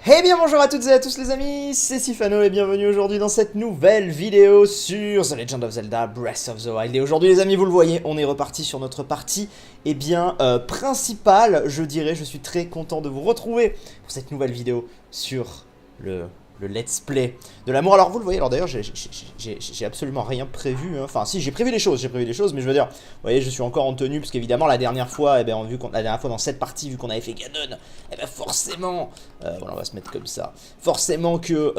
Eh bien bonjour à toutes et à tous les amis, c'est Sifano et bienvenue aujourd'hui dans cette nouvelle vidéo sur The Legend of Zelda Breath of the Wild. Et aujourd'hui les amis, vous le voyez, on est reparti sur notre partie principale, je dirais. Je suis très content de vous retrouver pour cette nouvelle vidéo sur le let's play de l'amour. Alors vous le voyez, alors d'ailleurs j'ai absolument rien prévu, hein. Enfin si, j'ai prévu des choses, mais je veux dire, vous voyez, je suis encore en tenue, parce qu'évidemment la dernière fois, la dernière fois dans cette partie, vu qu'on avait fait Ganon, forcément, voilà, on va se mettre comme ça, forcément que,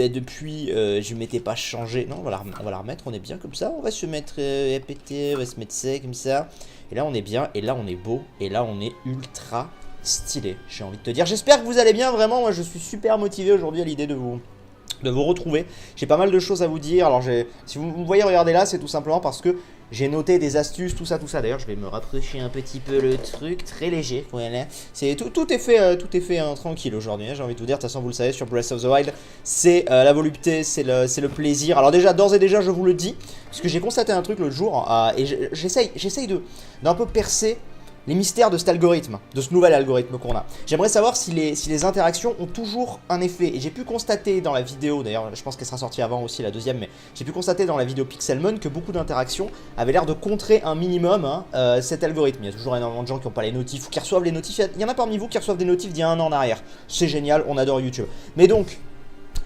depuis, je m'étais pas changé. Non, on va la remettre, on est bien comme ça, on va se mettre pété, on va se mettre sec comme ça, et là on est bien, et là on est beau, et là on est ultra stylé, j'ai envie de te dire. J'espère que vous allez bien, vraiment. Moi je suis super motivé aujourd'hui à l'idée de vous retrouver. J'ai pas mal de choses à vous dire. Alors si vous me voyez regarder là, c'est tout simplement parce que j'ai noté des astuces, tout ça. D'ailleurs je vais me rapprocher un petit peu le truc, très léger, voilà. Tout est fait tranquille aujourd'hui, hein, j'ai envie de vous dire. De toute façon vous le savez, sur Breath of the Wild, c'est la volupté, c'est le plaisir. Alors déjà, d'ores et déjà, je vous le dis, parce que j'ai constaté un truc l'autre jour, et j'essaye d'un peu percer les mystères de cet algorithme, de ce nouvel algorithme qu'on a. J'aimerais savoir si les interactions ont toujours un effet. Et j'ai pu constater dans la vidéo, d'ailleurs je pense qu'elle sera sortie avant aussi, la deuxième, mais j'ai pu constater dans la vidéo Pixelmon que beaucoup d'interactions avaient l'air de contrer un minimum, hein, cet algorithme. Il y a toujours énormément de gens qui n'ont pas les notifs ou qui reçoivent les notifs. Il y en a parmi vous qui reçoivent des notifs d'il y a un an en arrière. C'est génial, on adore YouTube. Mais donc,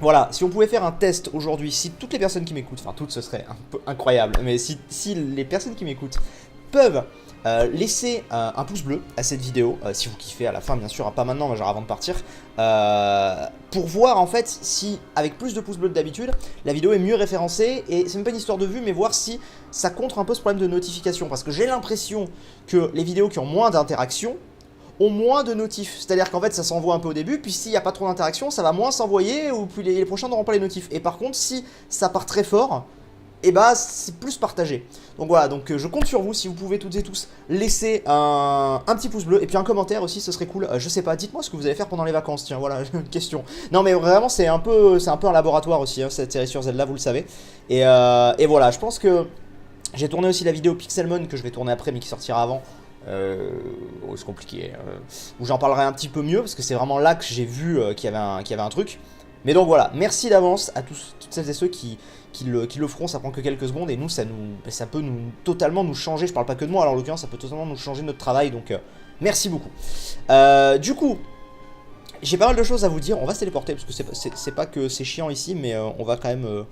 voilà, si on pouvait faire un test aujourd'hui, si toutes les personnes qui m'écoutent, enfin toutes, ce serait un peu incroyable, mais si les personnes qui m'écoutent peuvent laissez un pouce bleu à cette vidéo, si vous kiffez à la fin bien sûr, hein, pas maintenant, mais genre avant de partir, pour voir en fait si, avec plus de pouces bleus que d'habitude, la vidéo est mieux référencée. Et c'est même pas une histoire de vue, mais voir si ça contre un peu ce problème de notification, parce que j'ai l'impression que les vidéos qui ont moins d'interactions ont moins de notifs. C'est-à-dire qu'en fait ça s'envoie un peu au début, puis s'il n'y a pas trop d'interaction, ça va moins s'envoyer, ou puis les prochains n'auront pas les notifs. Et par contre, si ça part très fort, et bah c'est plus partagé. Donc voilà, donc je compte sur vous, si vous pouvez toutes et tous laisser un petit pouce bleu et puis un commentaire aussi, ce serait cool. Je sais pas, dites-moi ce que vous allez faire pendant les vacances, tiens, voilà, une question. Non mais vraiment c'est un peu un laboratoire aussi, hein, cette série sur Zelda, vous le savez. Et voilà, je pense que j'ai tourné aussi la vidéo Pixelmon que je vais tourner après mais qui sortira avant. C'est compliqué, où j'en parlerai un petit peu mieux parce que c'est vraiment là que j'ai vu qu'il y avait un truc. Mais donc voilà, merci d'avance à toutes celles et ceux qui le feront. Ça prend que quelques secondes et nous, ça peut totalement nous changer. Je parle pas que de moi, alors en l'occurrence, ça peut totalement nous changer notre travail. Donc merci beaucoup. Du coup, j'ai pas mal de choses à vous dire. On va se téléporter parce que c'est pas que c'est chiant ici, mais on va quand même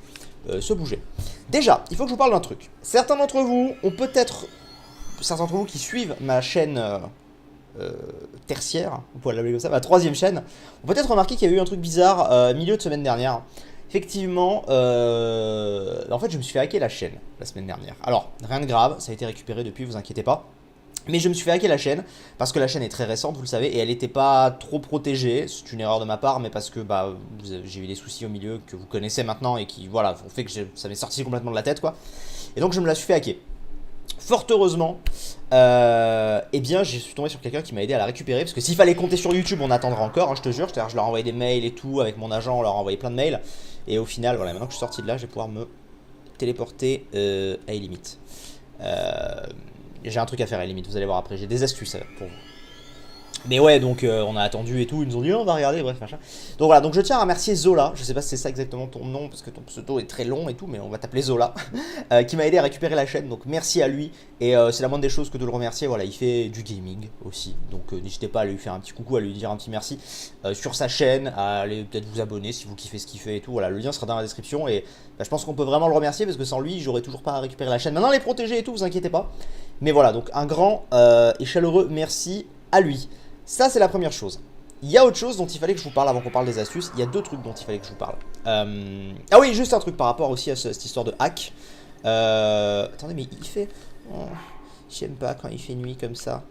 se bouger. Déjà, il faut que je vous parle d'un truc. Certains d'entre vous qui suivent ma chaîne tertiaire, on pourrait l'appeler comme ça, ma troisième chaîne, ont peut-être remarqué qu'il y a eu un truc bizarre milieu de semaine dernière. Effectivement, en fait je me suis fait hacker la chaîne la semaine dernière. Alors, rien de grave, ça a été récupéré depuis, vous inquiétez pas. Mais je me suis fait hacker la chaîne, parce que la chaîne est très récente, vous le savez, et elle n'était pas trop protégée. C'est une erreur de ma part, mais parce que j'ai eu des soucis au milieu que vous connaissez maintenant et qui, voilà, ont fait que ça m'est sorti complètement de la tête, quoi. Et donc je me la suis fait hacker. Fort heureusement, eh bien, je suis tombé sur quelqu'un qui m'a aidé à la récupérer. Parce que s'il fallait compter sur YouTube, on attendra encore, hein, je te jure. Je leur ai envoyé des mails et tout, avec mon agent, on leur a envoyé plein de mails. Et au final, voilà, maintenant que je suis sorti de là, je vais pouvoir me téléporter à Elimite. J'ai un truc à faire à Elimite, vous allez voir après, j'ai des astuces pour vous. Mais ouais, donc on a attendu et tout, ils nous ont dit oh, on va regarder, bref, machin. Donc voilà, donc je tiens à remercier Zola, je sais pas si c'est ça exactement ton nom, parce que ton pseudo est très long et tout, mais on va t'appeler Zola, qui m'a aidé à récupérer la chaîne, donc merci à lui. Et c'est la moindre des choses que de le remercier, voilà, il fait du gaming aussi, donc n'hésitez pas à lui faire un petit coucou, à lui dire un petit merci sur sa chaîne, à aller peut-être vous abonner si vous kiffez ce qu'il fait et tout, voilà, le lien sera dans la description. Et je pense qu'on peut vraiment le remercier, parce que sans lui, j'aurais toujours pas récupéré la chaîne. Maintenant, les protéger et tout, vous inquiétez pas. Mais voilà, donc un grand et chaleureux merci à lui. Ça, c'est la première chose. Il y a autre chose dont il fallait que je vous parle avant qu'on parle des astuces. Il y a deux trucs dont il fallait que je vous parle. Ah oui, juste un truc par rapport aussi à cette histoire de hack. Attendez, mais il fait... Oh, j'aime pas quand il fait nuit comme ça.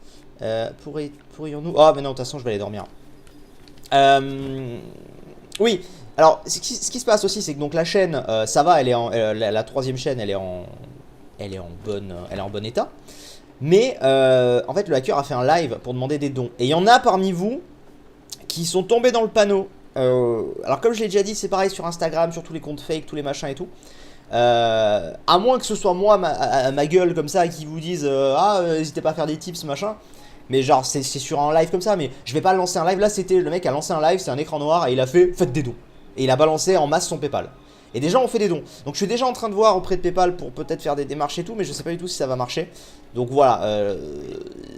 Pourrions-nous... Oh, mais non, de toute façon, je vais aller dormir. Oui, alors, ce qui se passe aussi, c'est que donc la chaîne, ça va, elle est la troisième chaîne, elle est en bon état. Mais en fait le hacker a fait un live pour demander des dons. Et il y en a parmi vous qui sont tombés dans le panneau. Alors comme je l'ai déjà dit, c'est pareil sur Instagram, sur tous les comptes fake, tous les machins et tout. À moins que ce soit moi, ma gueule comme ça, qui vous dise ah n'hésitez pas à faire des tips machin. Mais genre, c'est sur un live comme ça, mais je vais pas lancer un live. Là, c'était le mec a lancé un live, c'est un écran noir et il a fait faites des dons. Et il a balancé en masse son PayPal. Et des gens ont fait des dons. Donc je suis déjà en train de voir auprès de PayPal pour peut-être faire des démarches et tout, mais je sais pas du tout si ça va marcher. Donc voilà,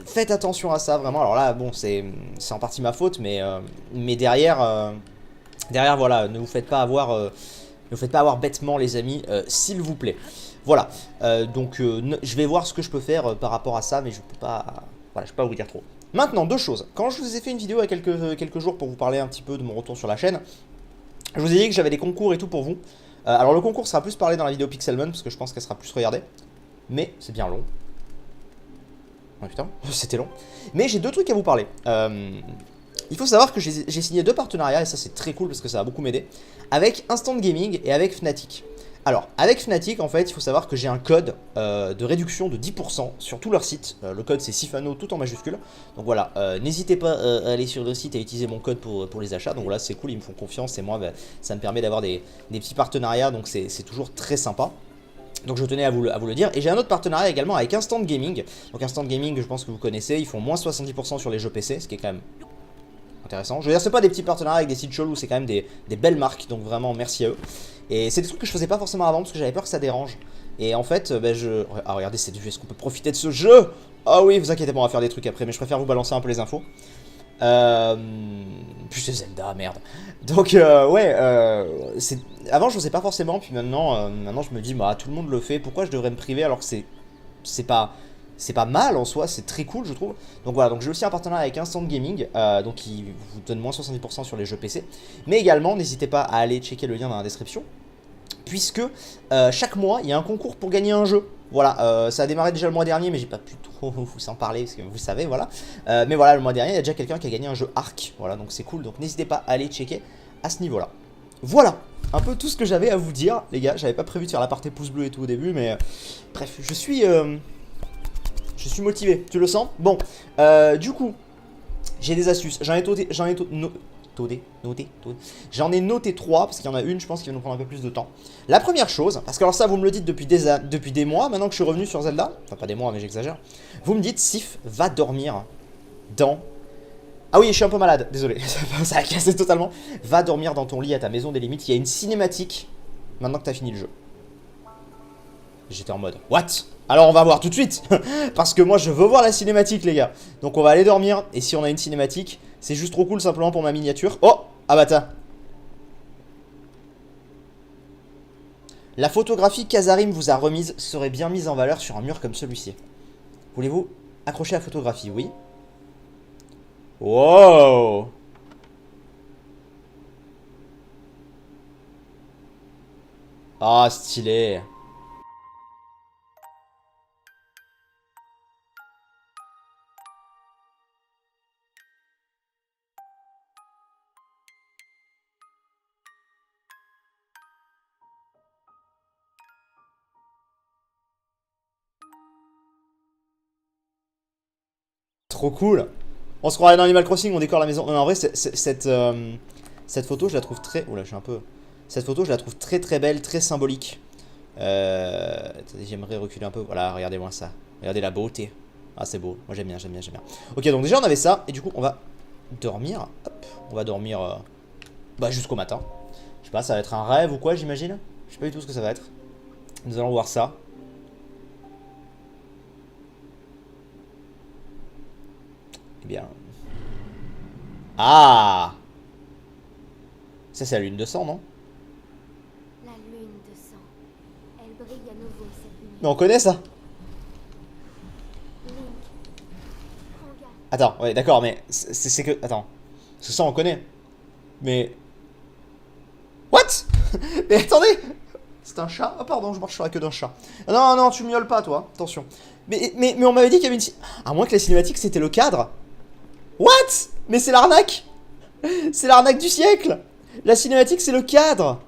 faites attention à ça vraiment. Alors là, bon, c'est en partie ma faute, mais derrière, voilà, ne vous faites pas avoir bêtement les amis, s'il vous plaît. Voilà, je vais voir ce que je peux faire par rapport à ça, mais je peux pas, voilà, je peux pas vous dire trop. Maintenant, deux choses. Quand je vous ai fait une vidéo il y a quelques jours pour vous parler un petit peu de mon retour sur la chaîne, je vous ai dit que j'avais des concours et tout pour vous. Alors le concours sera plus parlé dans la vidéo Pixelmon, parce que je pense qu'elle sera plus regardée. Mais c'est bien long. Oh putain, c'était long. Mais j'ai deux trucs à vous parler. Il faut savoir que j'ai signé deux partenariats, et ça c'est très cool parce que ça va beaucoup m'aider, avec Instant Gaming et avec Fnatic. Alors, avec Fnatic, en fait, il faut savoir que j'ai un code de réduction de 10% sur tout leur site. Le code, c'est Sifano, tout en majuscule. Donc voilà, n'hésitez pas à aller sur le site et à utiliser mon code pour les achats. Donc voilà, c'est cool, ils me font confiance et moi, bah, ça me permet d'avoir des petits partenariats. Donc c'est toujours très sympa. Donc je tenais à vous le dire. Et j'ai un autre partenariat également avec Instant Gaming. Donc Instant Gaming, je pense que vous connaissez, ils font moins 70% sur les jeux PC, ce qui est quand même intéressant. Je veux dire, c'est pas des petits partenariats avec des sites chelous, c'est quand même des belles marques, donc vraiment merci à eux. Et c'est des trucs que je faisais pas forcément avant parce que j'avais peur que ça dérange. Et en fait, ah regardez, est-ce qu'on peut profiter de ce jeu? Ah oui, vous inquiétez pas, on va faire des trucs après, mais je préfère vous balancer un peu les infos. Puis c'est Zelda, merde. Donc avant je faisais pas forcément, puis maintenant je me dis, bah tout le monde le fait, pourquoi je devrais me priver alors que c'est pas mal en soi, c'est très cool je trouve. Donc voilà, donc j'ai aussi un partenariat avec Instant Gaming, donc qui vous donne moins 70% sur les jeux PC. Mais également, n'hésitez pas à aller checker le lien dans la description, puisque chaque mois, il y a un concours pour gagner un jeu. Voilà, ça a démarré déjà le mois dernier, mais j'ai pas pu trop vous en parler, parce que vous savez, voilà. Mais voilà, le mois dernier, il y a déjà quelqu'un qui a gagné un jeu Arc, voilà, donc c'est cool. Donc n'hésitez pas à aller checker à ce niveau-là. Voilà, un peu tout ce que j'avais à vous dire, les gars. J'avais pas prévu de faire la partie pouce bleu et tout au début, mais bref, je suis motivé, tu le sens? Bon, du coup, j'ai des astuces. J'en ai noté 3, parce qu'il y en a une, je pense, qui va nous prendre un peu plus de temps. La première chose, parce que alors ça, vous me le dites depuis des mois, maintenant que je suis revenu sur Zelda, enfin pas des mois, mais j'exagère, vous me dites, Sif va dormir dans... Ah oui, je suis un peu malade, désolé, ça a cassé totalement. Va dormir dans ton lit à ta maison des limites, il y a une cinématique, maintenant que t'as fini le jeu. J'étais en mode, what? Alors on va voir tout de suite, parce que moi je veux voir la cinématique les gars. Donc on va aller dormir, et si on a une cinématique, c'est juste trop cool simplement pour ma miniature. Oh, Abata. La photographie qu'Azarim vous a remise serait bien mise en valeur sur un mur comme celui-ci. Voulez-vous accrocher la photographie? Oui. Wow. Ah, stylé. Trop cool. On se croirait dans Animal Crossing, on décore la maison. Non, en vrai, cette photo, je la trouve très... Oula, je suis un peu... Cette photo, je la trouve très très belle, très symbolique. Attendez, j'aimerais reculer un peu. Voilà, regardez-moi ça. Regardez la beauté. Ah, c'est beau. Moi, j'aime bien, j'aime bien, j'aime bien. Ok, donc déjà, on avait ça. Et du coup, on va dormir. Hop, on va dormir bah, jusqu'au matin. Je sais pas, ça va être un rêve ou quoi, j'imagine. Je sais pas du tout ce que ça va être. Nous allons voir ça. Eh bien... Ah! Ça, c'est la lune de sang, non? La lune de sang. Elle brille à nouveau cette nuit. Mais on connaît ça? Link, prends garde. Attends, ouais, d'accord, mais c'est que... Attends. Parce que ça, on connaît. Mais... What? Mais attendez! C'est un chat? Ah, pardon, je marche sur la queue d'un chat. Non, non, tu miaules pas, toi. Attention. Mais on m'avait dit qu'il y avait une... À moins que la cinématique, c'était le cadre. What? Mais c'est l'arnaque! C'est l'arnaque du siècle! La cinématique, c'est le cadre!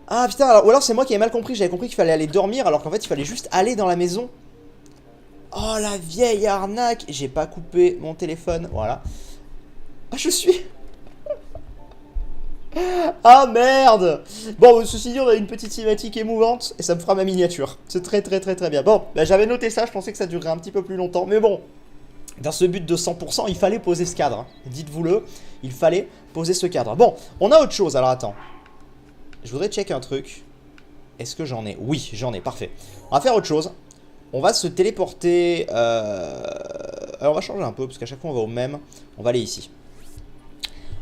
Ah, putain, alors, ou alors c'est moi qui avais mal compris. J'avais compris qu'il fallait aller dormir, alors qu'en fait, il fallait juste aller dans la maison. Oh, la vieille arnaque! J'ai pas coupé mon téléphone, voilà. Ah, je suis... Ah merde! Bon, ceci dit, on a une petite cinématique émouvante et ça me fera ma miniature. C'est très très très très bien. Bon, bah, j'avais noté ça, je pensais que ça durerait un petit peu plus longtemps, mais bon. Dans ce but de 100%, il fallait poser ce cadre. Hein. Dites-vous-le, il fallait poser ce cadre. Bon, on a autre chose, alors attends. Je voudrais checker un truc. Est-ce que j'en ai? Oui, j'en ai, parfait. On va faire autre chose. On va se téléporter... Alors on va changer un peu, parce qu'à chaque fois on va au même. On va aller ici.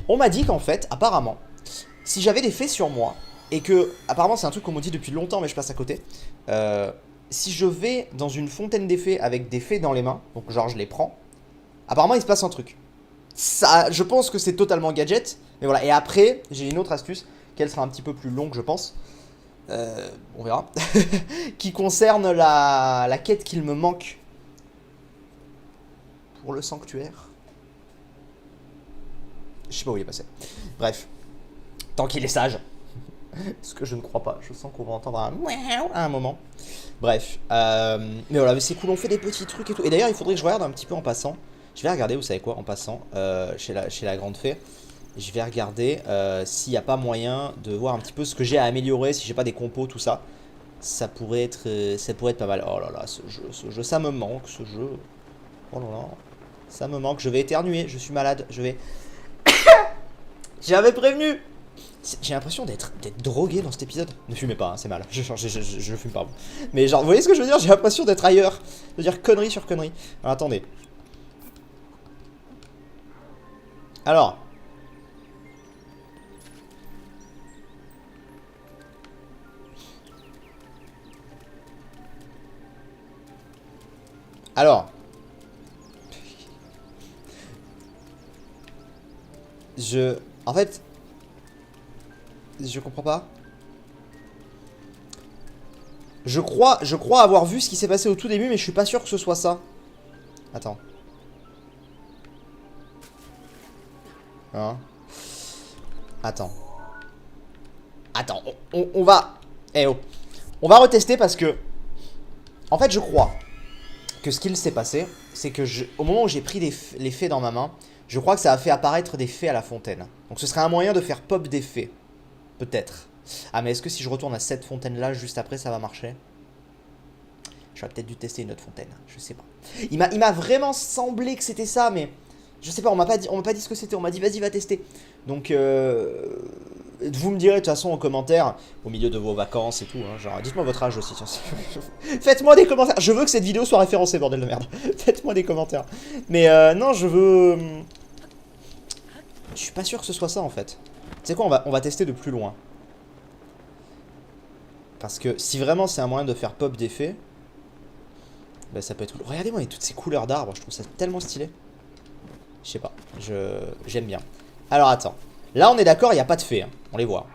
On m'a dit qu'en fait, apparemment, si j'avais des fées sur moi, et que, apparemment c'est un truc qu'on me dit depuis longtemps, mais je passe à côté, si je vais dans une fontaine des fées avec des fées dans les mains, donc genre je les prends, apparemment il se passe un truc. Ça, je pense que c'est totalement gadget, mais voilà. Et après, j'ai une autre astuce, qu'elle sera un petit peu plus longue je pense, on verra, qui concerne la quête qu'il me manque pour le sanctuaire. Je sais pas où il est passé. Bref, tant qu'il est sage. Ce que je ne crois pas. Je sens qu'on va entendre un miaou à un moment. Bref, mais voilà, mais c'est cool, on fait des petits trucs et tout. Et d'ailleurs, il faudrait que je regarde un petit peu en passant. Je vais regarder, vous savez quoi, en passant, chez la grande fée. Je vais regarder s'il n'y a pas moyen de voir un petit peu ce que j'ai à améliorer, si j'ai pas des compos, tout ça. Ça pourrait être pas mal. Oh là là, ce jeu, ça me manque, ce jeu. Oh là là, ça me manque. Je vais éternuer, je suis malade, je vais... J'avais prévenu. J'ai l'impression d'être drogué dans cet épisode. Ne fumez pas, hein, c'est mal. Je fume pas. Mais genre, vous voyez ce que je veux dire? J'ai l'impression d'être ailleurs. De dire connerie sur connerie. Alors, attendez. Alors. En fait... Je comprends pas. Je crois avoir vu ce qui s'est passé au tout début, mais je suis pas sûr que ce soit ça. Attends. Hein? Attends. Attends, on va... Eh oh. On va retester parce que... En fait, je crois que ce qu'il s'est passé, c'est que au moment où j'ai pris les fées dans ma main, je crois que ça a fait apparaître des fées à la fontaine. Donc ce serait un moyen de faire pop des fées. Peut-être. Ah, mais est-ce que si je retourne à cette fontaine-là, juste après, ça va marcher? J'aurais peut-être dû tester une autre fontaine. Je sais pas. Il m'a vraiment semblé que c'était ça, mais... Je sais pas, on m'a pas dit ce que c'était. On m'a dit, vas-y, va tester. Donc, vous me direz, de toute façon, en commentaire, au milieu de vos vacances et tout. Hein, genre, dites-moi votre âge aussi. Faites-moi des commentaires. Je veux que cette vidéo soit référencée, bordel de merde. Faites-moi des commentaires. Mais, non, je veux... Je suis pas sûr que ce soit ça, en fait. Tu sais quoi, on va tester de plus loin. Parce que si vraiment c'est un moyen de faire pop d'effet, bah ça peut être cool. Regardez-moi toutes ces couleurs d'arbres, je trouve ça tellement stylé. Je sais pas, j'aime bien. Alors attends, là on est d'accord, il n'y a pas de fées, hein. On les voit.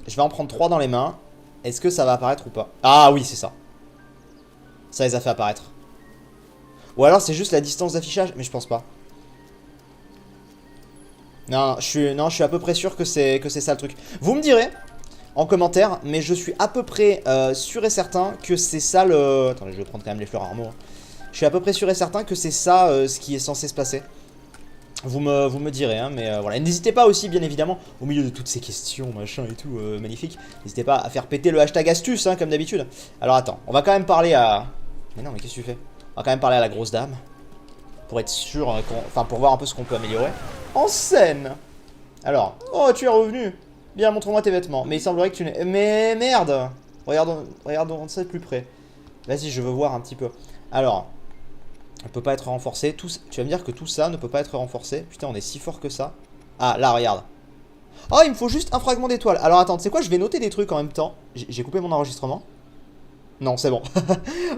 Je vais en prendre 3 dans les mains. Est-ce que ça va apparaître ou pas? Ah oui, c'est ça. Ça les a fait apparaître. Ou alors c'est juste la distance d'affichage, mais je pense pas. Non, je suis à peu près sûr que c'est ça le truc. Vous me direz en commentaire, mais je suis à peu près sûr et certain que c'est ça le... Attendez, je vais prendre quand même les fleurs armo. Je suis à peu près sûr et certain que c'est ça ce qui est censé se passer. Vous me direz, hein, mais voilà. N'hésitez pas aussi, bien évidemment, au milieu de toutes ces questions, machin et tout, magnifique. N'hésitez pas à faire péter le hashtag astuce, hein, comme d'habitude. Alors attends, on va quand même parler à... Mais non, mais qu'est-ce que tu fais? On va quand même parler à la grosse dame. Pour être sûr, enfin pour voir un peu ce qu'on peut améliorer. En scène. Alors, oh tu es revenu. Bien, montre-moi tes vêtements. Mais il semblerait que tu n'es... Mais merde. Regardons ça de plus près. Vas-y, je veux voir un petit peu. Alors, on peut pas être renforcé. Tu vas me dire que tout ça ne peut pas être renforcé. Putain, on est si fort que ça. Ah, là, regarde. Oh, il me faut juste un fragment d'étoile. Alors attends, tu sais quoi, je vais noter des trucs en même temps. J'ai coupé mon enregistrement. Non, c'est bon.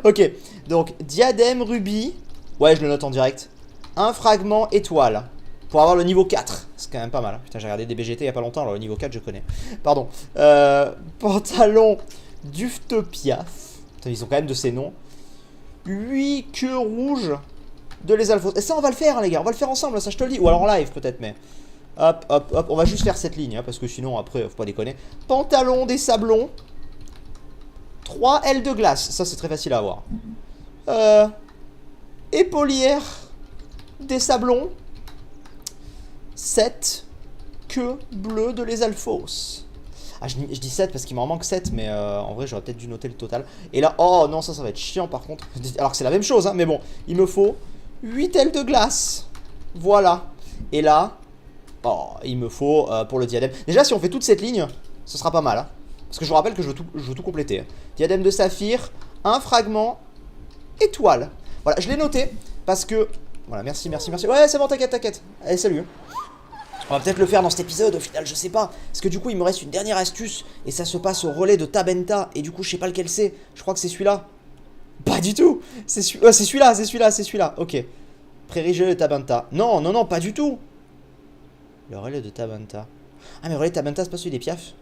Ok, donc diadème, rubis. Ouais, je le note en direct. Un fragment étoile. Pour avoir le niveau 4. C'est quand même pas mal. Putain, j'ai regardé des BGT il y a pas longtemps. Alors le niveau 4, je connais. Pardon. Pantalon d'Uftopia. Ils ont quand même de ces noms. 8 queues rouges de les alphos. Et ça, on va le faire, hein, les gars. On va le faire ensemble, ça, je te le dis. Ou alors en live, peut-être, mais... Hop, hop, hop. On va juste faire cette ligne, hein, parce que sinon, après, faut pas déconner. Pantalon des sablons. 3 ailes de glace. Ça, c'est très facile à avoir. Épaulière des sablons. 7 queues bleues de les alphos. Ah, je dis 7 parce qu'il m'en manque 7, mais en vrai, j'aurais peut-être dû noter le total. Et là, oh non, ça va être chiant par contre. Alors que c'est la même chose, hein, mais bon, il me faut 8 ailes de glace. Voilà. Et là, oh, il me faut pour le diadème. Déjà, si on fait toute cette ligne, ce sera pas mal. Hein, parce que je vous rappelle que je veux tout compléter. Hein. Diadème de saphir, un fragment, étoile. Voilà, je l'ai noté parce que... Voilà, merci. Ouais, c'est bon, t'inquiète. Allez, salut. On va peut-être le faire dans cet épisode, au final, je sais pas. Parce que du coup, il me reste une dernière astuce. Et ça se passe au relais de Tabenta. Et du coup, je sais pas lequel c'est. Je crois que c'est celui-là. Pas du tout. C'est celui-là. Ok. Prairie gelée de Tabenta. Non, pas du tout. Le relais de Tabenta. Ah, mais le relais de Tabenta, c'est pas celui des piafs.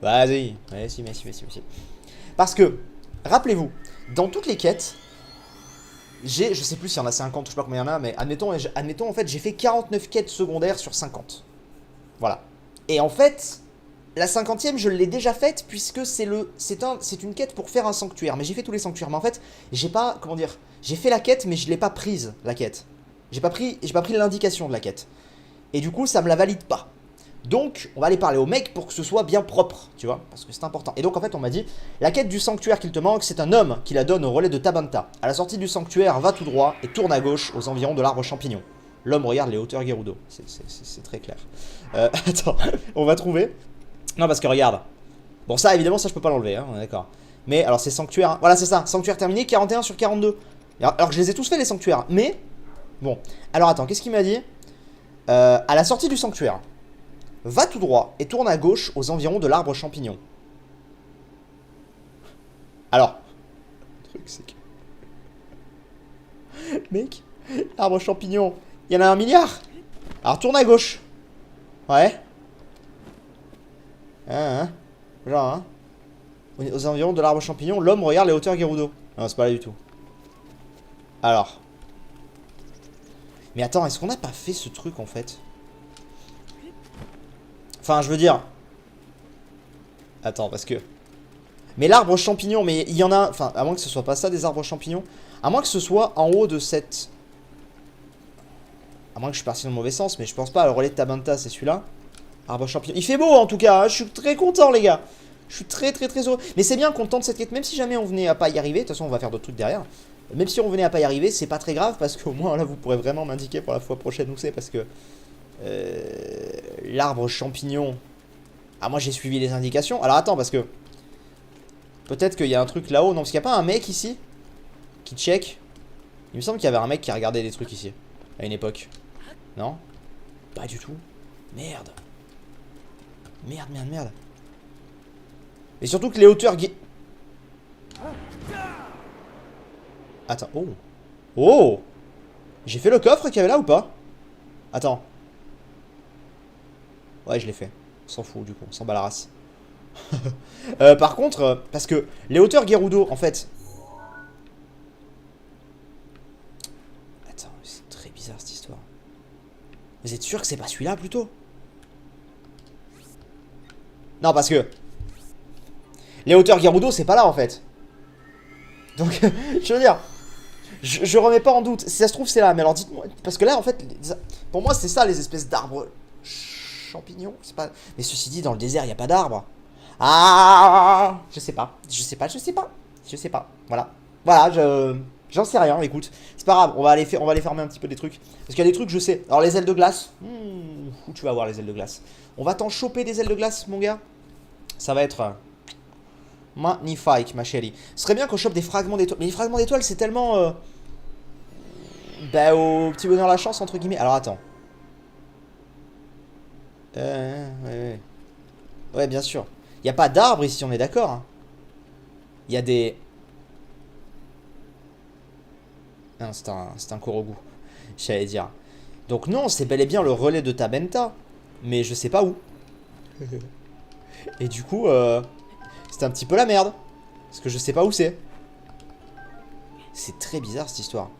Vas-y. Ouais, si. Parce que, rappelez-vous, dans toutes les quêtes... je sais plus s'il y en a 50 ou je sais pas combien il y en a, mais admettons en fait j'ai fait 49 quêtes secondaires sur 50. Voilà. Et en fait, la 50e je l'ai déjà faite puisque c'est une quête pour faire un sanctuaire. Mais j'ai fait tous les sanctuaires. Mais en fait, j'ai pas, comment dire, j'ai fait la quête mais je l'ai pas prise, la quête. J'ai pas pris l'indication de la quête. Et du coup, ça me la valide pas. Donc, on va aller parler au mec pour que ce soit bien propre, tu vois, parce que c'est important. Et donc, en fait, on m'a dit, la quête du sanctuaire qu'il te manque, c'est un homme qui la donne au relais de Tabenta. À la sortie du sanctuaire, va tout droit et tourne à gauche aux environs de l'arbre champignon. L'homme regarde les hauteurs Gerudo. C'est très clair. Attends, on va trouver. Non, parce que regarde. Bon, ça, évidemment, ça, je peux pas l'enlever, hein, on est d'accord. Mais, alors, c'est sanctuaire. Hein. Voilà, c'est ça. Sanctuaire terminé, 41 sur 42. Alors que je les ai tous fait, les sanctuaires. Mais, bon. Alors, attends, qu'est-ce qu'il m'a dit à la sortie du sanctuaire. Va tout droit et tourne à gauche aux environs de l'arbre champignon. Alors, le truc c'est que... Mec, l'arbre champignon, il y en a 1 milliard. Alors tourne à gauche. Ouais. Genre, hein. Aux environs de l'arbre champignon, l'homme regarde les hauteurs Gerudo. Non, c'est pas là du tout. Alors. Mais attends, est-ce qu'on n'a pas fait ce truc en fait ? Enfin, je veux dire... Attends, parce que... Mais l'arbre champignon, mais il y en a... Enfin, à moins que ce soit pas ça, des arbres champignons. À moins que ce soit en haut de cette... À moins que je suis parti dans le mauvais sens, mais je pense pas. Le relais de Tabenta, c'est celui-là. Arbre champignon. Il fait beau, en tout cas. Hein, je suis très content, les gars. Je suis très heureux. Mais c'est bien qu'on tente cette quête. Même si jamais on venait à pas y arriver. De toute façon, on va faire d'autres trucs derrière. Même si on venait à pas y arriver, c'est pas très grave. Parce qu'au moins, là, vous pourrez vraiment m'indiquer pour la fois prochaine où c'est. Parce que... l'arbre champignon. Ah, moi j'ai suivi les indications. Alors attends, parce que peut-être qu'il y a un truc là-haut. Non, parce qu'il n'y a pas un mec ici qui check. Il me semble qu'il y avait un mec qui regardait des trucs ici à une époque. Non? Pas du tout. Merde. Merde. Et surtout que les hauteurs... Attends, oh. J'ai fait le coffre qu'il y avait là ou pas? Attends. Ouais, je l'ai fait. On s'en fout du coup, on s'en bat la race. Par contre, parce que les hauteurs Gerudo, en fait... Attends, c'est très bizarre cette histoire. Vous êtes sûr que c'est pas celui-là plutôt? Non, parce que... Les hauteurs Gerudo, c'est pas là en fait. Donc, je veux dire... Je remets pas en doute. Si ça se trouve, c'est là. Mais alors dites-moi... Parce que là, en fait... Pour moi, c'est ça les espèces d'arbres... champignons, c'est pas... Mais ceci dit, dans le désert, il n'y a pas d'arbres. Ah, je sais pas. Voilà. J'en sais rien, écoute. C'est pas grave, on va aller farmer un petit peu des trucs. Parce qu'il y a des trucs, je sais. Alors, les ailes de glace. Où tu vas voir les ailes de glace. On va t'en choper des ailes de glace, mon gars. Ça va être... magnifique, ma chérie. Ce serait bien qu'on chope des fragments d'étoiles. Mais les fragments d'étoiles, c'est tellement... Bah, au petit bonheur la chance, entre guillemets. Alors, attends. Ouais, bien sûr. Il n'y a pas d'arbres ici, on est d'accord. Hein. Il y a des... Non, c'est un Korogu. J'allais dire. Donc non, c'est bel et bien le relais de Tabenta. Mais je sais pas où. Et du coup, c'est un petit peu la merde. Parce que je sais pas où c'est. C'est très bizarre cette histoire.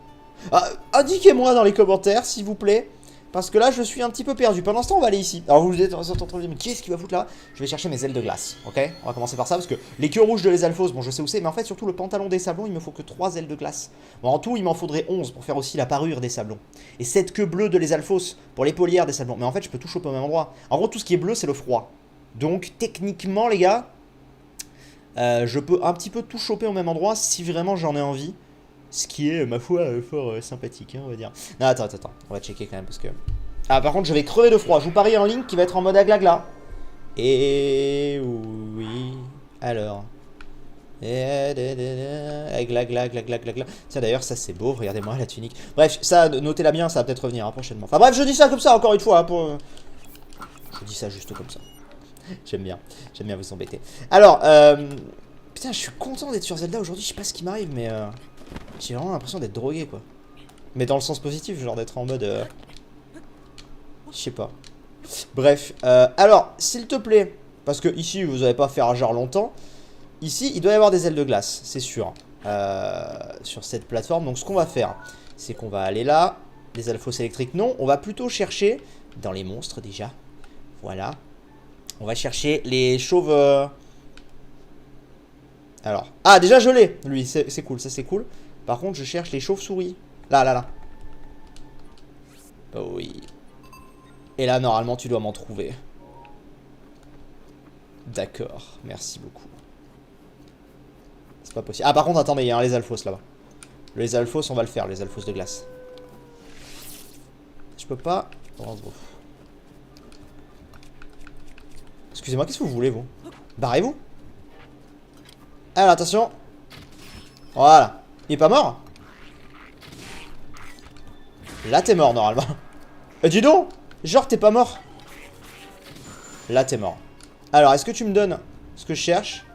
Indiquez-moi dans les commentaires, s'il vous plaît. Parce que là, je suis un petit peu perdu. Pendant ce temps, on va aller ici. Alors, vous êtes en train de dire, mais qu'est-ce qu'il va foutre là? Je vais chercher mes ailes de glace, ok? On va commencer par ça, parce que les queues rouges de les alphos, bon, je sais où c'est, mais en fait, surtout le pantalon des sablons, il me faut que 3 ailes de glace. Bon, en tout, il m'en faudrait 11 pour faire aussi la parure des sablons. Et 7 queues bleues de les alphos pour les polières des sablons. Mais en fait, je peux tout choper au même endroit. En gros, tout ce qui est bleu, c'est le froid. Donc techniquement les gars, je peux un petit peu tout choper au même endroit si vraiment j'en ai envie. Ce qui est, ma foi, fort sympathique, hein, on va dire. Non, attends, on va checker quand même parce que... Ah, par contre, je vais crever de froid. Je vous parie un Link qui va être en mode aglagla. Et oui... Alors... Aglagla. Tiens, d'ailleurs, ça c'est beau, regardez-moi la tunique. Bref, ça, notez-la bien, ça va peut-être revenir hein, prochainement. Enfin bref, je dis ça comme ça, encore une fois, hein, pour... Je dis ça juste comme ça. J'aime bien vous embêter. Alors, putain, je suis content d'être sur Zelda aujourd'hui, je sais pas ce qui m'arrive, mais... J'ai vraiment l'impression d'être drogué, quoi. Mais dans le sens positif, genre d'être en mode... Je sais pas. Bref, alors, s'il te plaît, parce que ici, vous n'allez pas faire genre longtemps. Ici, il doit y avoir des ailes de glace, c'est sûr. Sur cette plateforme. Donc, ce qu'on va faire, c'est qu'on va aller là. Les alphos électriques, non. On va plutôt chercher dans les monstres, déjà. Voilà. On va chercher les chauves... Alors... Ah, déjà, je l'ai, lui. C'est cool, ça, c'est cool. Par contre, je cherche les chauves-souris. Là. Oh oui. Et là, normalement, tu dois m'en trouver. D'accord, merci beaucoup. C'est pas possible. Ah, par contre, attendez, il y a un les alphos là-bas. Les alphos, on va le faire, les alphos de glace. Je peux pas... Excusez-moi, qu'est-ce que vous voulez, vous? Barrez-vous. Alors, attention. Voilà. Il est pas mort? Là, t'es mort, normalement. Dis donc! Genre, t'es pas mort. Là, t'es mort. Alors, est-ce que tu me donnes ce que je cherche?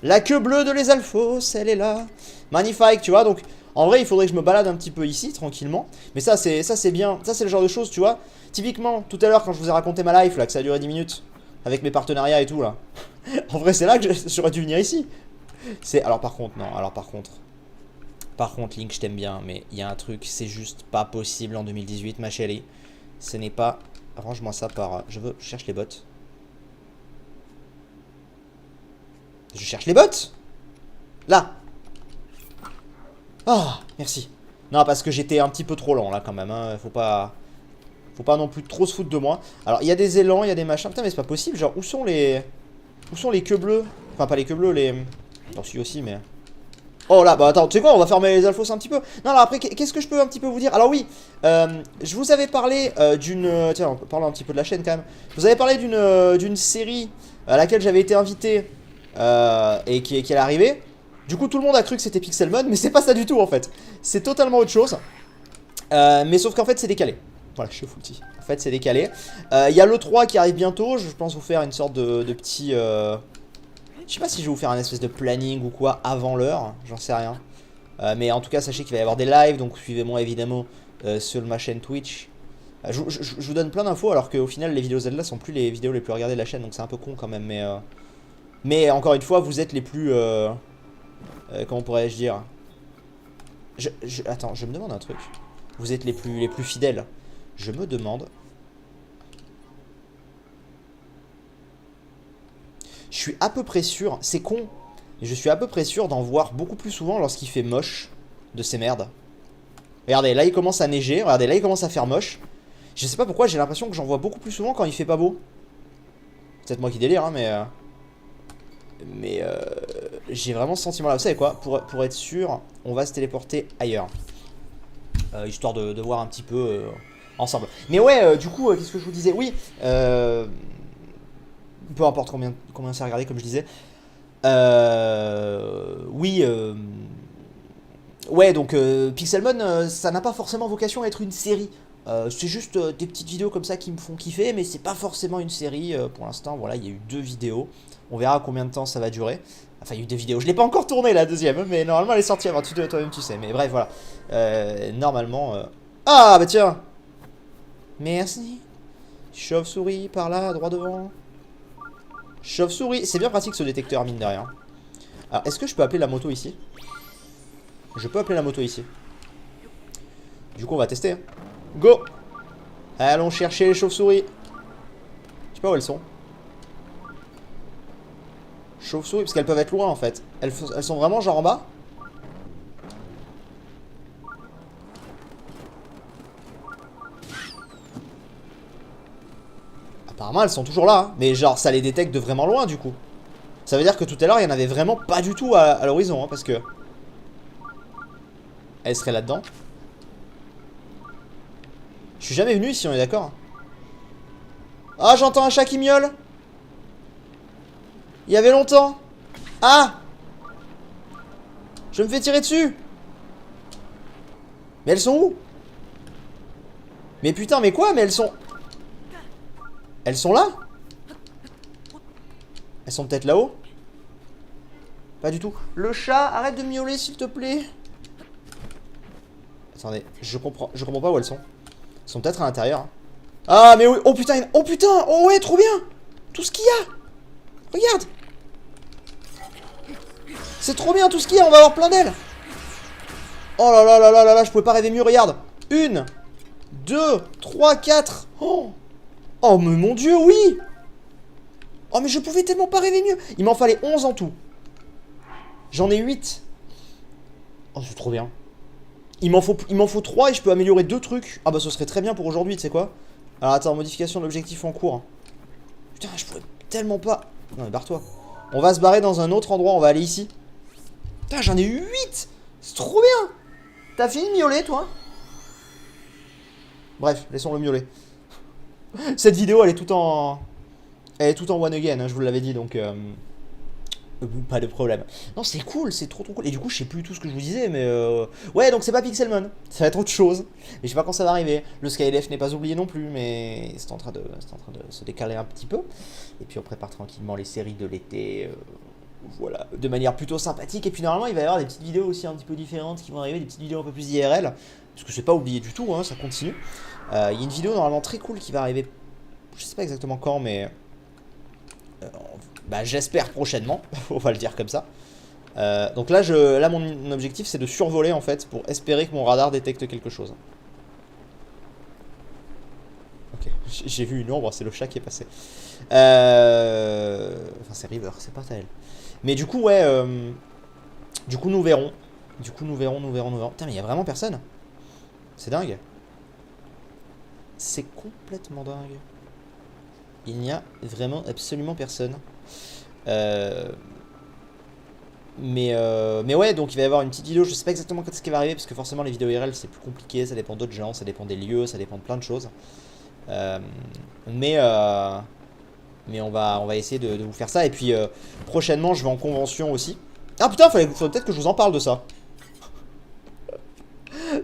La queue bleue de les alphos, elle est là. Magnifique, tu vois. Donc, en vrai, il faudrait que je me balade un petit peu ici, tranquillement. Mais ça, c'est bien. Ça, c'est le genre de choses, tu vois. Typiquement, tout à l'heure, quand je vous ai raconté ma life, là, que ça a duré 10 minutes, avec mes partenariats et tout, là. En vrai, c'est là que j'aurais dû venir ici. Alors, par contre, non. Alors, par contre, Link, je t'aime bien, mais il y a un truc, c'est juste pas possible en 2018, ma chérie. Ce n'est pas... Range-moi ça par... Je cherche les bottes. Je cherche les bottes. Là. Oh, merci. Non, parce que j'étais un petit peu trop lent, là, quand même. Hein. Faut pas non plus trop se foutre de moi. Alors, il y a des élans, il y a des machins. Putain, mais c'est pas possible. Genre, où sont les queues bleues? Enfin, pas les queues bleues, les... J'en suis aussi, mais... Oh là, bah attends, tu sais quoi, on va fermer les alphos un petit peu. Non, alors après, qu'est-ce que je peux un petit peu vous dire? Alors oui, je vous avais parlé d'une... Tiens, on peut parler un petit peu de la chaîne quand même. Je vous avais parlé d'une série à laquelle j'avais été invité et qui est arrivée. Du coup, tout le monde a cru que c'était Pixelmon, mais c'est pas ça du tout en fait. C'est totalement autre chose. Mais sauf qu'en fait, c'est décalé. Voilà, je suis foutu. En fait, c'est décalé. Il y a l'E3 qui arrive bientôt. Je pense vous faire une sorte de petit... Je sais pas si je vais vous faire un espèce de planning ou quoi avant l'heure, j'en sais rien. Mais en tout cas, sachez qu'il va y avoir des lives, donc suivez-moi évidemment sur ma chaîne Twitch. Je vous donne plein d'infos alors qu'au final, les vidéos Zelda sont plus les vidéos les plus regardées de la chaîne, donc c'est un peu con quand même. Mais encore une fois, vous êtes les plus... comment pourrais-je dire? Attends, je me demande un truc. Vous êtes les plus fidèles. Je me demande... Je suis à peu près sûr, c'est con, mais je suis à peu près sûr d'en voir beaucoup plus souvent lorsqu'il fait moche de ces merdes. Regardez, là il commence à neiger, regardez, là il commence à faire moche. Je sais pas pourquoi, j'ai l'impression que j'en vois beaucoup plus souvent quand il fait pas beau. Peut-être moi qui délire, hein, mais j'ai vraiment ce sentiment là. Vous savez quoi, pour être sûr, on va se téléporter ailleurs. Histoire de voir un petit peu ensemble. Mais ouais, du coup, qu'est-ce que je vous disais? Oui, peu importe combien c'est regardé, comme je disais. Oui. Ouais, donc Pixelmon, ça n'a pas forcément vocation à être une série. C'est juste des petites vidéos comme ça qui me font kiffer, mais c'est pas forcément une série. Pour l'instant, voilà, il y a eu 2 vidéos. On verra combien de temps ça va durer. Enfin, il y a eu 2 vidéos. Je l'ai pas encore tournée, la deuxième, mais normalement elle est sortie avant. Toi-même, tu sais. Mais bref, voilà. Normalement. Ah, bah tiens. Merci. Chauve-souris par là, droit devant. Chauve-souris, c'est bien pratique ce détecteur, mine de rien. Alors, est-ce que je peux appeler la moto ici? Je peux appeler la moto ici. Du coup, on va tester. Go! Allons chercher les chauves-souris. Je sais pas où elles sont. Chauves-souris, parce qu'elles peuvent être loin en fait. Elles sont vraiment genre en bas? Apparemment, elles sont toujours là. Hein. Mais genre, ça les détecte de vraiment loin, du coup. Ça veut dire que tout à l'heure, il y en avait vraiment pas du tout à l'horizon. Hein, parce que... Elle serait là-dedans. Je suis jamais venu ici, on est d'accord. Ah, j'entends un chat qui miaule. Il y avait longtemps. Ah! Je me fais tirer dessus. Mais elles sont où? Mais putain, mais quoi? Mais elles sont... Elles sont là? Elles sont peut-être là-haut? Pas du tout. Le chat, arrête de miauler s'il te plaît. Attendez, je comprends pas où elles sont. Elles sont peut-être à l'intérieur. Ah mais oui, oh putain, oh ouais, trop bien. Tout ce qu'il y a. Regarde. C'est trop bien tout ce qu'il y a, on va avoir plein d'ailes. Oh là là là là là là, je pouvais pas rêver mieux, regarde. 1, 2, 3, 4. Oh, oh mais mon dieu, oui. Oh mais je pouvais tellement pas rêver mieux. Il m'en fallait 11 en tout. J'en ai 8. Oh c'est trop bien. Il m'en faut 3 et je peux améliorer 2 trucs. Ah bah ce serait très bien pour aujourd'hui, tu sais quoi. Alors attends, modification de l'objectif en cours. Putain, je pourrais tellement pas... Non mais barre-toi. On va se barrer dans un autre endroit, on va aller ici. Putain, j'en ai eu 8. C'est trop bien. T'as fini de miauler, toi? Bref, laissons-le miauler. Cette vidéo, elle est tout en... Elle est tout en one again, hein, je vous l'avais dit, donc... Pas de problème. Non, c'est cool, c'est trop cool. Et du coup, je sais plus tout ce que je vous disais, mais ouais, donc c'est pas Pixelmon, ça va être autre chose. Mais je sais pas quand ça va arriver. Le Skylef n'est pas oublié non plus, mais c'est en train de se décaler un petit peu. Et puis on prépare tranquillement les séries de l'été, voilà, de manière plutôt sympathique. Et puis normalement, il va y avoir des petites vidéos aussi un petit peu différentes qui vont arriver, des petites vidéos un peu plus IRL, parce que c'est pas oublié du tout, hein, ça continue. Il y a une vidéo normalement très cool qui va arriver, je sais pas exactement quand, mais... bah, j'espère prochainement, on va le dire comme ça. Donc là, mon objectif c'est de survoler en fait pour espérer que mon radar détecte quelque chose. Ok, j'ai vu une ombre, c'est le chat qui est passé. Enfin c'est River, c'est pas elle. Mais du coup ouais, du coup nous verrons. Nous verrons. Putain mais il y a vraiment personne. C'est dingue. C'est complètement dingue. Il n'y a vraiment absolument personne. Mais ouais, donc il va y avoir une petite vidéo, je sais pas exactement quand est-ce qui va arriver, parce que forcément les vidéos IRL c'est plus compliqué, ça dépend d'autres gens, ça dépend des lieux, ça dépend de plein de choses. Mais on va essayer de vous faire ça, et puis prochainement je vais en convention aussi. Ah putain, faudrait peut-être que je vous en parle de ça.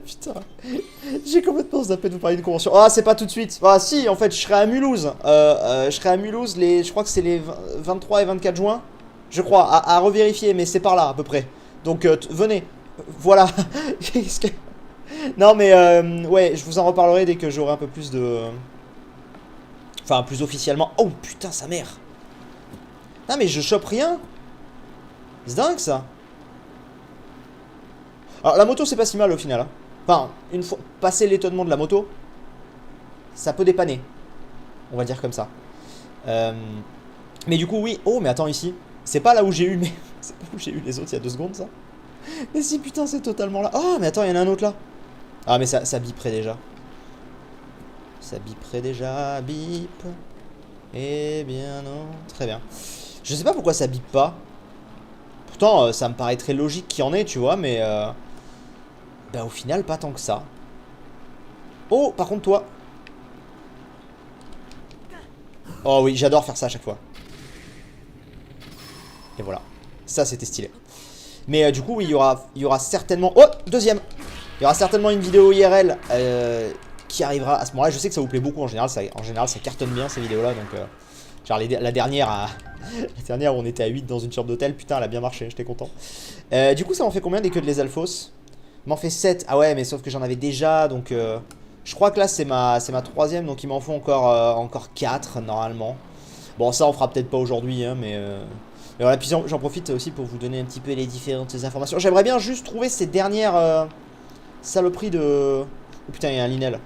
Putain, j'ai complètement zappé de vous parler de convention. Ah, c'est pas tout de suite. Ah si, en fait, je serai à Mulhouse. Je serai à Mulhouse, je crois que c'est les 23 et 24 juin. Je crois, à revérifier, mais c'est par là, à peu près. Donc, venez. Voilà. Non, mais, ouais, je vous en reparlerai dès que j'aurai un peu plus de... Enfin, plus officiellement. Oh, putain, sa mère. Non, mais je chope rien. C'est dingue, ça. Alors, la moto, c'est pas si mal, au final, hein. Enfin, une fois passé l'étonnement de la moto, ça peut dépanner. On va dire comme ça. Mais du coup, oui. Oh, mais attends, ici. C'est pas là où j'ai eu, mais... C'est pas où j'ai eu les autres il y a 2 secondes, ça. Mais si, putain, c'est totalement là. Oh, mais attends, il y en a un autre là. Ah, mais ça biperait déjà. Ça biperait déjà. Bip. Eh bien, non. Très bien. Je sais pas pourquoi ça bip pas. Pourtant, ça me paraît très logique qu'il y en ait, tu vois, mais... Bah au final pas tant que ça. Oh par contre toi. Oh oui j'adore faire ça à chaque fois. Et voilà. Ça c'était stylé. Mais du coup oui, il y aura certainement... Oh deuxième. Il y aura certainement une vidéo IRL qui arrivera à ce moment là. Je sais que ça vous plaît beaucoup en général. Ça cartonne bien ces vidéos là. Donc genre la dernière la dernière où on était à 8 dans une chambre d'hôtel. Putain elle a bien marché, j'étais content. Du coup ça en fait combien des queues de les Alphos? M'en fait 7. Ah ouais, mais sauf que j'en avais déjà, donc je crois que là c'est ma 3ème, donc il m'en faut encore 4 normalement. Bon, ça on fera peut-être pas aujourd'hui, hein, mais voilà, puis j'en profite aussi pour vous donner un petit peu les différentes informations. J'aimerais bien juste trouver ces dernières saloperies de... Oh putain, il y a un Linel.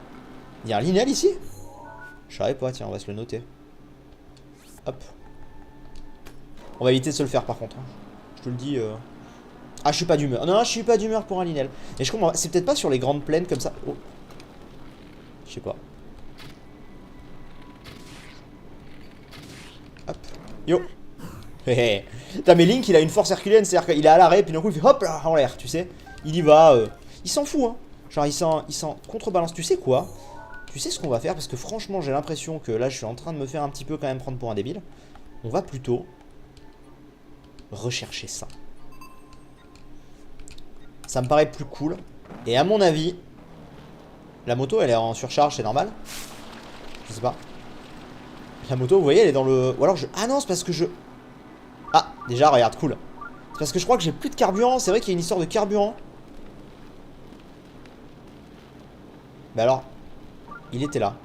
Il y a un Linel ici? Je savais pas, tiens, on va se le noter. Hop. On va éviter de se le faire par contre, hein. Je te le dis... Ah, je suis pas d'humeur. Non, je suis pas d'humeur pour un Linel. Et je comprends. C'est peut-être pas sur les grandes plaines comme ça. Oh. Je sais pas. Hop. Yo. Putain, mais Link, il a une force herculéenne, c'est-à-dire qu'il est à l'arrêt, puis d'un coup, il fait hop là, en l'air, tu sais. Il y va. Il s'en fout, hein. Genre, il s'en contrebalance. Tu sais quoi? Tu sais ce qu'on va faire? Parce que franchement, j'ai l'impression que là, je suis en train de me faire un petit peu quand même prendre pour un débile. On va plutôt rechercher ça. Ça me paraît plus cool. Et à mon avis, la moto, elle est en surcharge, c'est normal? Je sais pas. La moto, vous voyez, elle est dans le... Ou alors je... Ah non, c'est parce que je... Ah, déjà, regarde, cool. C'est parce que je crois que j'ai plus de carburant. C'est vrai qu'il y a une histoire de carburant. Mais alors, il était là.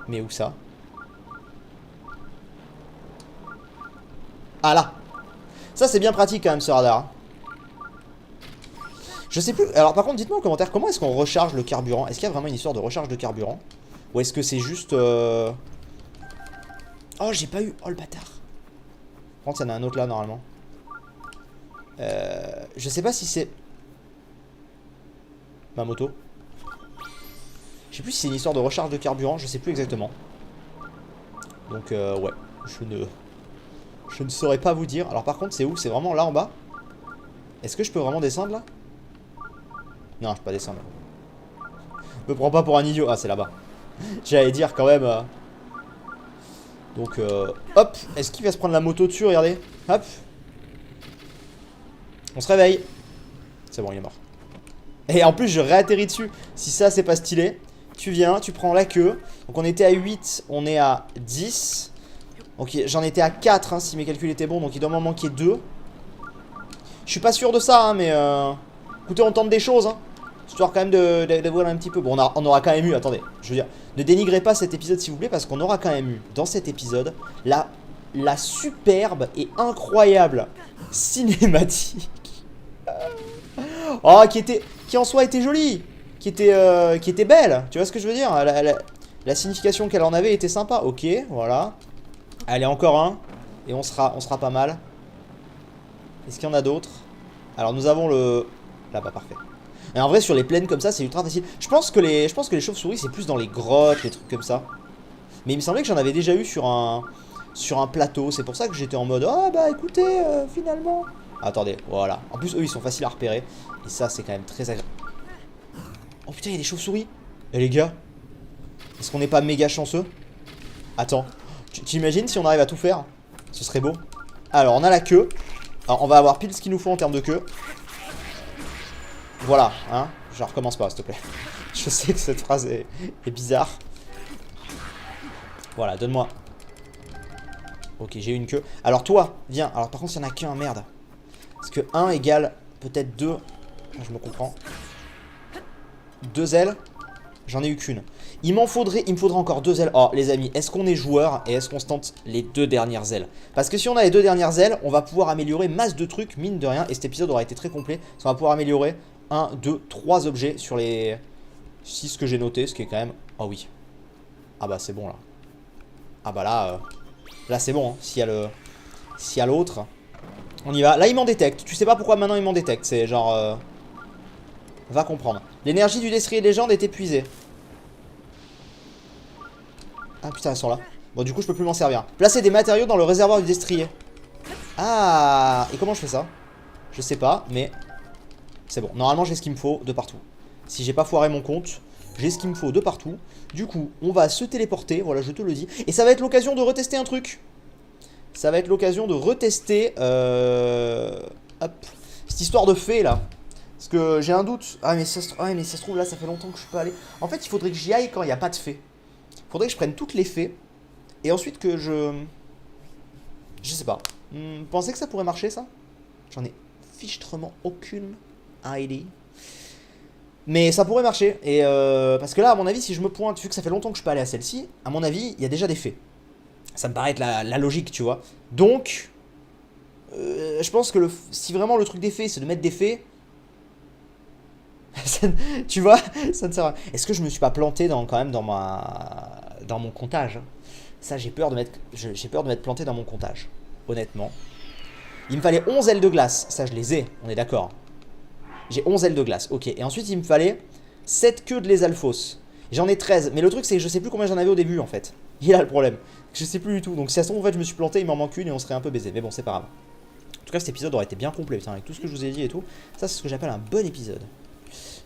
Mais où ça? Ah là. Ça, c'est bien pratique quand même, ce radar. Je sais plus. Alors, par contre, dites-moi en commentaire, comment est-ce qu'on recharge le carburant? Est-ce qu'il y a vraiment une histoire de recharge de carburant? Ou est-ce que c'est juste... Oh, j'ai pas eu... Oh, le bâtard. Par contre, il y en a un autre là, normalement. Je sais pas si c'est... Ma moto. Je sais plus si c'est une histoire de recharge de carburant, je sais plus exactement. Donc, ouais. Je ne saurais pas vous dire. Alors, par contre, c'est où? C'est vraiment là en bas? Est-ce que je peux vraiment descendre là? Non, je peux pas descendre. Me prends pas pour un idiot. Ah, c'est là-bas. J'allais dire quand même. Donc, hop. Est-ce qu'il va se prendre la moto dessus? Regardez. Hop. On se réveille. C'est bon, il est mort. Et en plus, je réatterris dessus. Si ça, c'est pas stylé. Tu viens, tu prends la queue. Donc, on était à 8. On est à 10. Donc, j'en étais à 4 hein, si mes calculs étaient bons. Donc, il doit m'en manquer 2. Je suis pas sûr de ça, hein, mais écoutez, on tente des choses, hein. Histoire quand même de voir un petit peu. Bon, on aura quand même eu, attendez, je veux dire, ne dénigrez pas cet épisode s'il vous plaît, parce qu'on aura quand même eu, dans cet épisode, la superbe et incroyable cinématique. Oh, qui en soi était jolie, qui était belle, tu vois ce que je veux dire? La signification qu'elle en avait était sympa, ok, voilà. Allez, encore un, et on sera pas mal. Est-ce qu'il y en a d'autres? Alors, nous avons le... Là-bas, parfait. Et en vrai, sur les plaines comme ça, c'est ultra facile. Je pense que les chauves-souris, c'est plus dans les grottes, les trucs comme ça. Mais il me semblait que j'en avais déjà eu sur un plateau. C'est pour ça que j'étais en mode, oh bah écoutez, finalement... Attendez, voilà. En plus, eux, ils sont faciles à repérer. Et ça, c'est quand même très agréable. Oh putain, il y a des chauves-souris. Eh les gars, est-ce qu'on n'est pas méga chanceux? Attends, tu imagines si on arrive à tout faire? Ce serait beau. Alors, on a la queue. Alors, on va avoir pile ce qu'il nous faut en termes de queue. Voilà, hein. Je recommence pas, s'il te plaît. Je sais que cette phrase est bizarre. Voilà, donne-moi. Ok, j'ai eu une queue. Alors, toi, viens. Alors, par contre, il n'y en a qu'un, merde. Parce que 1 égale peut-être 2. Ah, je me comprends. 2 ailes. J'en ai eu qu'une. Il me faudrait encore 2 ailes. Oh, les amis, est-ce qu'on est joueur et est-ce qu'on se tente les 2 dernières ailes? Parce que si on a les 2 dernières ailes, on va pouvoir améliorer masse de trucs, mine de rien. Et cet épisode aura été très complet. Parce qu'on va pouvoir améliorer 1, 2, 3 objets sur les 6 que j'ai notés. Ce qui est quand même... Oh oui. Ah bah c'est bon là. Ah bah là... Là c'est bon. Hein. S'il y a l'autre... On y va. Là il m'en détecte. Tu sais pas pourquoi maintenant il m'en détecte. C'est genre... Va comprendre. L'énergie du destrier légende est épuisée. Ah putain, elles sont là. Bon, du coup, je peux plus m'en servir. Placer des matériaux dans le réservoir du destrier. Ah, et comment je fais ça? Je sais pas, mais c'est bon. Normalement, j'ai ce qu'il me faut de partout. Si j'ai pas foiré mon compte, j'ai ce qu'il me faut de partout. Du coup, on va se téléporter. Voilà, je te le dis. Et ça va être l'occasion de retester un truc. Ça va être l'occasion de retester... Hop. Cette histoire de fée, là. Parce que j'ai un doute. Ah, mais ça se trouve, là, ça fait longtemps que je suis pas allé. En fait, il faudrait que j'y aille quand il n'y a pas de fée. Faudrait que je prenne toutes les fées. Et ensuite que je... Je sais pas. Pensez que ça pourrait marcher, ça? J'en ai fichtrement aucune idée. Mais ça pourrait marcher. Et parce que là, à mon avis, si je me pointe, vu que ça fait longtemps que je suis pas allé à celle-ci, à mon avis, il y a déjà des fées. Ça me paraît être la logique, tu vois. Donc, je pense que si vraiment le truc des fées, c'est de mettre des fées... Tu vois, ça ne sert à rien. Est-ce que je me suis pas planté quand même dans mon comptage? Ça, j'ai peur de m'être planté dans mon comptage. Honnêtement. Il me fallait 11 ailes de glace. Ça, je les ai, on est d'accord. J'ai 11 ailes de glace, ok. Et ensuite, il me fallait 7 queues de lézalphos. J'en ai 13. Mais le truc, c'est que je sais plus combien j'en avais au début, en fait. Il y a le problème. Je sais plus du tout. Donc si ça se trouve, en fait, je me suis planté, il m'en manque une et on serait un peu baisé. Mais bon, c'est pas grave. En tout cas, cet épisode aurait été bien complet, putain, avec tout ce que je vous ai dit et tout. Ça, c'est ce que j'appelle un bon épisode.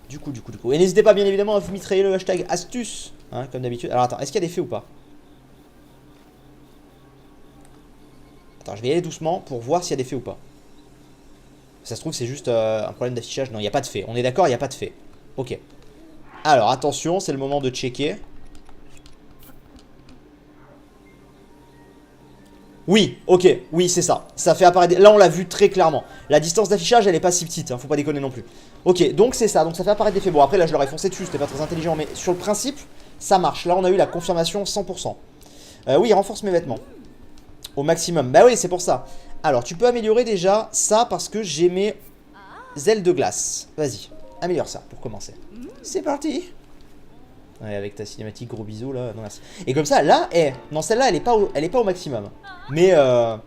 Du coup. Et n'hésitez pas, bien évidemment, à vous mitrailler le hashtag astuce, hein, comme d'habitude. Alors attends, est-ce qu'il y a des faits ou pas? Attends, je vais y aller doucement pour voir s'il y a des faits ou pas. Ça se trouve, c'est juste un problème d'affichage. Non, il n'y a pas de fait. On est d'accord, il n'y a pas de fait. Ok. Alors, attention, c'est le moment de checker. Oui, ok, oui, c'est ça. Ça fait apparaître... Là, on l'a vu très clairement. La distance d'affichage, elle est pas si petite, hein, faut pas déconner non plus. Ok, donc c'est ça. Donc ça fait apparaître des faits. Bon, après, là, je leur ai foncé dessus, c'était pas très intelligent. Mais sur le principe, ça marche. Là, on a eu la confirmation 100%. Oui, renforce mes vêtements. Au maximum. Bah oui, c'est pour ça. Alors, tu peux améliorer déjà ça parce que j'ai mes ailes de glace. Vas-y, améliore ça pour commencer. C'est parti. Ouais, avec ta cinématique, gros bisous là. Non, merci. Et comme ça, là, non, celle-là, elle est pas au maximum. Mais, ah,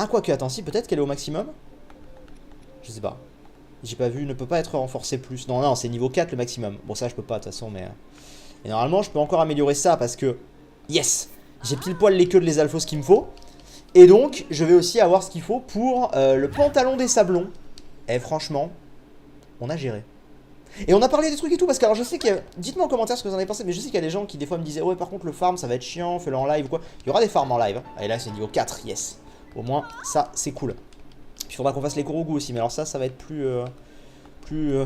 quoique, attends, si, peut-être qu'elle est au maximum. Je sais pas. J'ai pas vu, ne peut pas être renforcé plus. Non, c'est niveau 4 le maximum. Bon, ça, je peux pas, de toute façon, mais. Et normalement, je peux encore améliorer ça parce que. Yes! J'ai pile poil les queues de les alphos qu'il me faut. Et donc, je vais aussi avoir ce qu'il faut pour le pantalon des sablons. Et franchement, on a géré. Et on a parlé des trucs et tout, parce que alors je sais qu'il y a... Dites-moi en commentaire ce que vous en avez pensé, mais je sais qu'il y a des gens qui des fois me disaient ouais par contre le farm ça va être chiant, fais-le en live ou quoi. Il y aura des farms en live, hein. Et là c'est niveau 4, yes. Au moins ça c'est cool. Puis il faudra qu'on fasse les Kurogu aussi, mais alors ça va être plus plus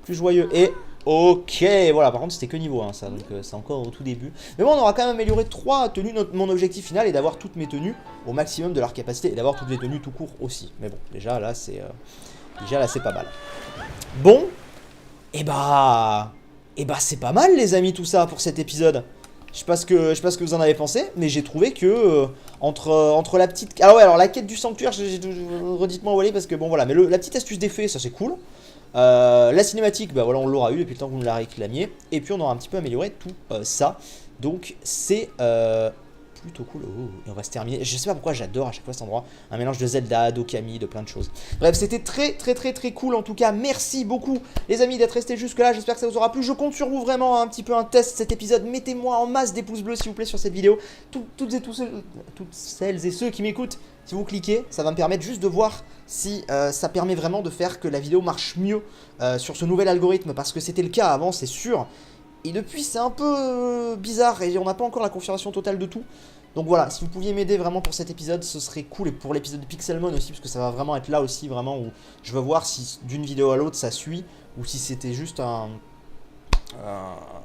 joyeux. Et ok, voilà, par contre c'était que niveau 1 ça, donc c'est encore au tout début. Mais bon, on aura quand même amélioré 3 tenues. Mon objectif final est d'avoir toutes mes tenues au maximum de leur capacité, et d'avoir toutes les tenues tout court aussi. Mais bon, déjà là c'est pas mal. Bon. Et bah c'est pas mal les amis tout ça pour cet épisode. Je sais pas ce que vous en avez pensé, mais j'ai trouvé que entre la petite... Ah ouais, alors la quête du sanctuaire, redites-moi où elle est parce que bon voilà, mais la petite astuce d'effet, ça c'est cool. La cinématique, bah voilà, on l'aura eu depuis le temps que vous me la réclamiez. Et puis on aura un petit peu amélioré tout ça. Donc c'est plutôt cool. Oh, et on va se terminer. Je sais pas pourquoi j'adore à chaque fois cet endroit. Un mélange de Zelda, d'Okami, de plein de choses. Bref, c'était très cool en tout cas. Merci beaucoup les amis d'être restés jusque là. J'espère que ça vous aura plu. Je compte sur vous vraiment un petit peu un test cet épisode. Mettez-moi en masse des pouces bleus s'il vous plaît sur cette vidéo. Toutes celles et ceux qui m'écoutent, si vous cliquez, ça va me permettre juste de voir si ça permet vraiment de faire que la vidéo marche mieux sur ce nouvel algorithme. Parce que c'était le cas avant, c'est sûr. Et depuis c'est un peu bizarre et on n'a pas encore la confirmation totale de tout. Donc voilà, si vous pouviez m'aider vraiment pour cet épisode, ce serait cool. Et pour l'épisode de Pixelmon aussi, parce que ça va vraiment être là aussi, vraiment, où je veux voir si d'une vidéo à l'autre ça suit, ou si c'était juste un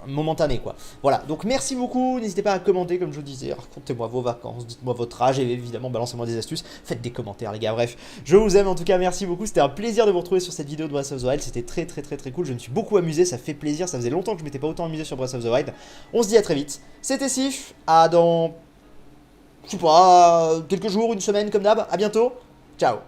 momentané quoi. Voilà, donc merci beaucoup, n'hésitez pas à commenter comme je vous disais, racontez-moi vos vacances, dites-moi votre âge et évidemment balancez-moi des astuces, faites des commentaires les gars, bref, je vous aime en tout cas, merci beaucoup, c'était un plaisir de vous retrouver sur cette vidéo de Breath of the Wild, c'était très cool, je me suis beaucoup amusé, ça fait plaisir, ça faisait longtemps que je m'étais pas autant amusé sur Breath of the Wild, on se dit à très vite, c'était Sif, à dans, je sais pas, quelques jours, une semaine comme d'hab, à bientôt, ciao.